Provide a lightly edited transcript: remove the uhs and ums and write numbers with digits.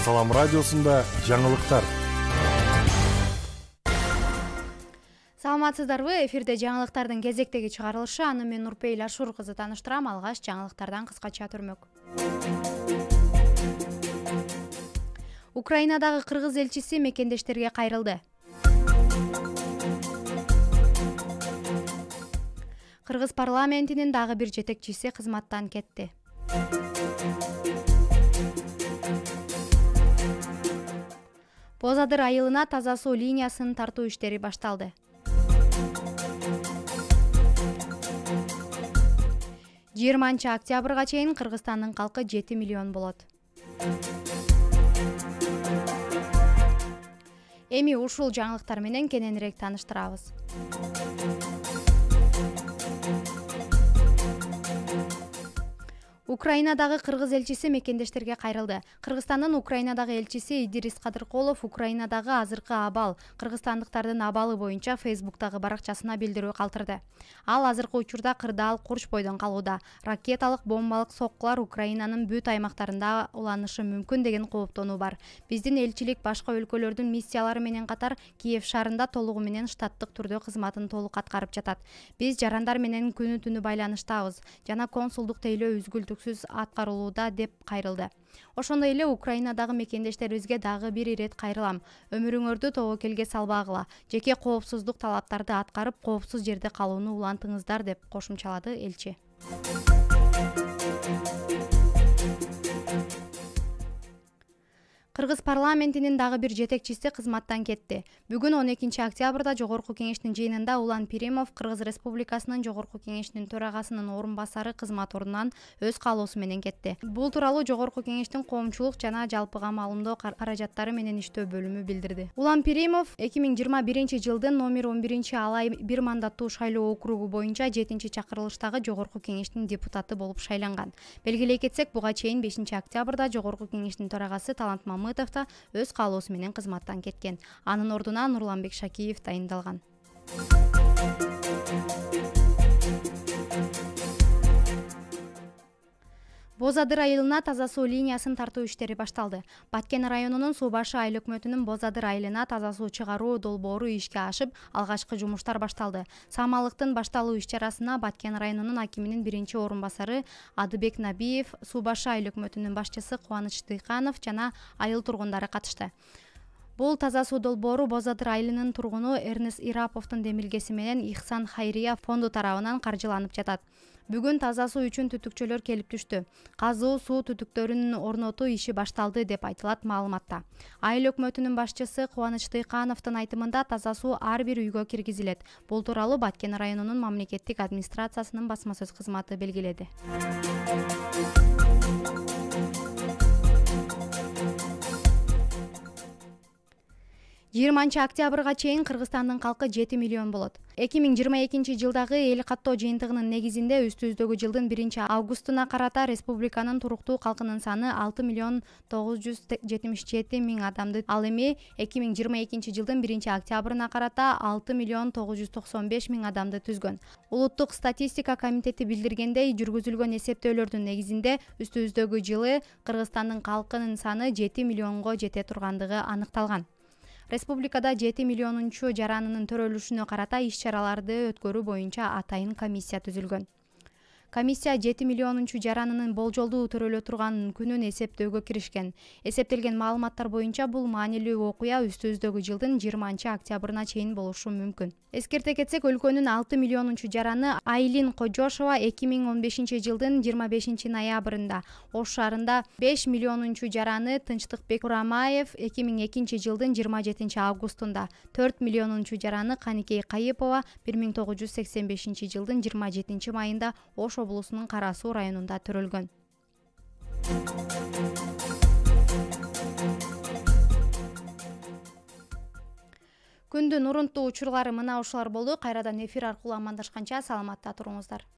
Салам радиосунда жаңылыктар. Саламатсыздарбы? Эфирде жаңылыктардын кезектеги чыгарылышы. Аны мен Нурпейил Ашур кызы тааныштырам. Алгаш жаңылыктардан кыскача түрмөк. Украинадагы кыргыз элчиси мекендештерге кайрылды. Кыргыз парламентинин дагы бир жетекчиси кызматтан кетти. Боз Адыр айылына таза суу линиясын тартуу иштери башталды. 20 октябрга чейин Кыргызстандын калкы 7 миллион болот. Эми ушул жаңылыктар менен кененирээк тааныштырабыз. Украинадагы кыргыз элчиси мекендештерге кайрылды. Кыргызстандын Украинадагы элчиси Идирис Кадыркулов Украинадагы азыркы абал, кыргызстандыктардын абалы боюнча Фейсбуктагы баракчасына билдирүү калтырды. Ал азыркы учурда кырдаал Курч бойдон калууда. Ракеталык, бомбалык соккулар Украинанын бүт аймактарында уланышы мүмкүн деген кооптонуу бар. Биздин элчилик башка өлкөлөрдүн миссиялары менен катар Киев шаарында толугу менен штаттык түрдө кызматын толук аткарып жатат. Биз жарандар менен күнү-түнү байланыштабыз жана консулдук тейлөө үзгүлтүксүз аткарылууда деп кайрылды. Ошондой эле Украинадагы мекендештерибизге дагы бир ирет кайрылам. Өмүрүңөрдү тобокелге салбагыла. Жеке коопсуздук талаптарды аткарып, коопсуз жерде калууну улантыңыздар деп кошумчалады элчи. Кыргыз парламентинин дагы бир жетекчиси кызматтан кетти. Бүгүн 12 октябрда Жогорку кеңештин жыйынында Улан Пиримов Кыргыз Республикасынын Жогорку кеңештин төрагасынын орун басары кызмат ордунан өз каалоосу менен кетти. Бул тууралуу Жогорку кеңештин коомчулук жана жалпыга маалымдоо каражаттары менен иштөө бөлүмү билдирди. Улан Пиримов 2021 жылдын номер 11 алай бир мандаттуу шайлоо округу боюнча 7-чакырылыштагы Жогорку кеңештин депутаты болуп шайланган. Белгилей кетсек, буга чейин 5 октябрда Жогорку кеңештин төрагасы Талант Мамытовта өз каалоосу менен кызматтан кеткен. Анын ордуна Нурланбек Шакиев дайындалган. Боз Адыр айылына таза суу линиясын тартуу иштери башталды. Баткен районунун Суу Башы айыл өкмөтүнүн Боз Адыр айылына таза суу чыгаруу долбоору ишке ашып, алгачкы жумуштар башталды. Самалыктын башталуу иш-чарасына Баткен районунун акиминин биринчи орун басары Адыбек Набиев, Суу Башы айыл өкмөтүнүн башчысы Кубаныч Тыйканов жана айыл тургундары катышты. Бул таза суу долбоору Боз Адыр айылынын тургуну Эрнест Ираповдун демилгеси менен Ихсан Хайрия фонду тарабынан каржыланып жатат. Бүгүн таза суу үчүн түтүкчөлөр келип түштү. Казуу суу түтүктөрүн орнотуу иши башталды деп айтылат маалыматта. Айыл өкмөтүнүн башчысы Кубаныч Тыйкановдун айтымында таза суу ар бир үйгө киргизилет. Бул тууралуу Баткен районунун мамлекеттик администрациясынын басма сөз кызматы белгиледи. 20 октябрга чейин Кыргызстандын калкы 7 миллион болот. 2022 жылдагы эл каттоо жыйынтыгынын негизинде үстүбүздөгү жылдын 1 августуна карата республиканын туруктуу калкынын саны 6 миллион 977 миң адамды, ал эми 2022 жылдын 1 октябрына карата 6 миллион 995 миң адамды түзгөн. Улуттук статистика комитети билдиргендей, жүргүзүлгөн эсептөөлөрдүн негизинде үстүбүздөгү жылы Кыргызстандын калкынын саны 7 миллионго жете тургандыгы аныкталган. Республикада 7 миллионунчу жаранынын төрөлүшүнө карата иш-чараларды өткөрүү боюнча атайын комиссия түзүлгөн. Комиссия 7 миллионунчу жаранынын болжолдуу төрөлө турганын күнүн эсептөөгө киришкен. Эсептелген маалыматтар боюнча бул маанилүү окуя үстүбүздөгү жылдын 20 октябрына чейин болушу мүмкүн. Эскерте кетсек, өлкөнүн 6 миллионунчу жараны Айлин Кожошова 2015 жылдын 25 ноябрында, Ош шаарында 5 миллионунчу жараны Тынчтыкбек Курамаев 2002 жылдын 27 августунда, 4 миллионунчу жараны Каникей Кайыпова 1985 жылдын 27 майында Ош облусунун Кара Суу районунда төрөлгөн. Күндүн урунттуу учурлары мына ушулар болду. Кайрадан эфир аркылуу амандашканча саламатта туруңуздар.